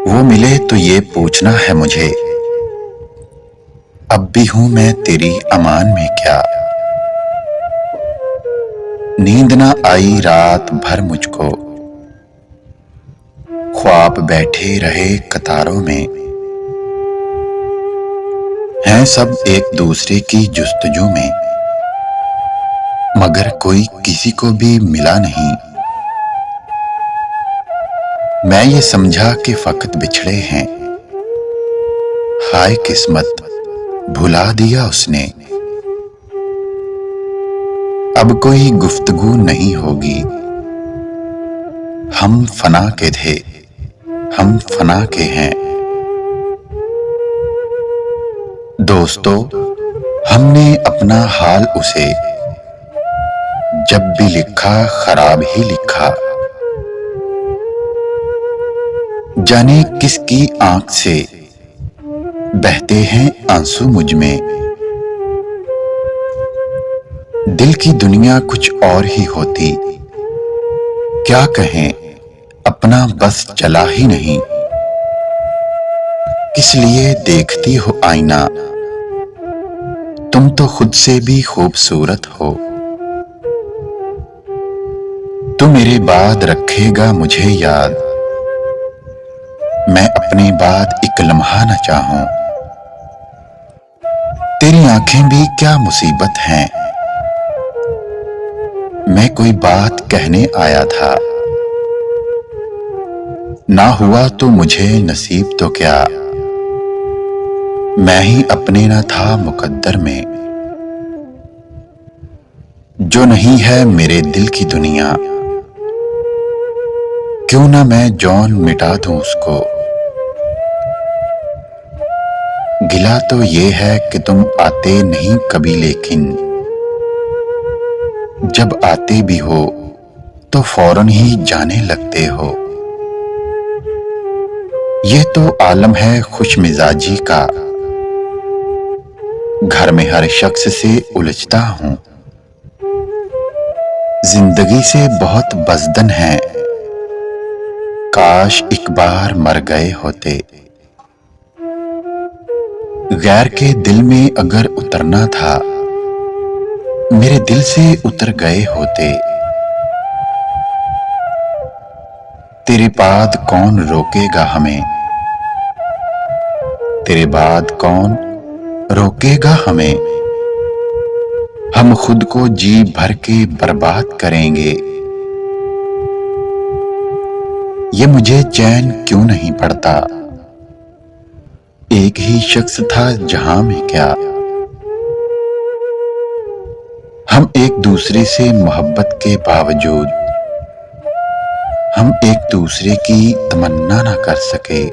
वो मिले तो ये पूछना है मुझे, अब भी हूं मैं तेरी अमान में क्या। नींद ना आई रात भर मुझको, ख्वाब बैठे रहे कतारों में। हैं सब एक दूसरे की जुस्तजू में, मगर कोई किसी को भी मिला नहीं। मैं ये समझा कि फकत बिछड़े हैं, हाय किस्मत भुला दिया उसने। अब कोई गुफ्तगू नहीं होगी, हम फना के थे, हम फना के हैं। दोस्तों, हमने अपना हाल उसे जब भी लिखा खराब ही लिखा। जाने किसकी आंख से बहते हैं आंसू मुझ में। दिल की दुनिया कुछ और ही होती, क्या कहें अपना बस चला ही नहीं। किस लिए देखती हो आईना, तुम तो खुद से भी खूबसूरत हो। तू मेरे बाद रखेगा मुझे याद, मैं अपने बाद एक लम्हा न चाहूं। तेरी आंखें भी क्या मुसीबत हैं, मैं कोई बात कहने आया था। ना हुआ तो मुझे नसीब तो क्या, मैं ही अपने न था मुकद्दर में। जो नहीं है मेरे दिल की दुनिया, क्यों ना मैं जौन मिटा दूं उसको। गिला तो ये है कि तुम आते नहीं कभी, लेकिन जब आते भी हो तो फौरन ही जाने लगते हो। ये तो आलम है खुश मिजाजी का, घर में हर शख्स से उलझता हूं। जिंदगी से बहुत बज़दन है, काश एक बार मर गए होते। गैर के दिल में अगर उतरना था, मेरे दिल से उतर गए होते। तेरे बाद कौन रोकेगा हमें, तेरे बाद कौन रोकेगा हमें। हम खुद को जी भर के बर्बाद करेंगे। ये मुझे चैन क्यों नहीं पड़ता, एक ही शख्स था जहां में क्या। हम एक दूसरे से मोहब्बत के बावजूद हम एक दूसरे की तमन्ना ना कर सके।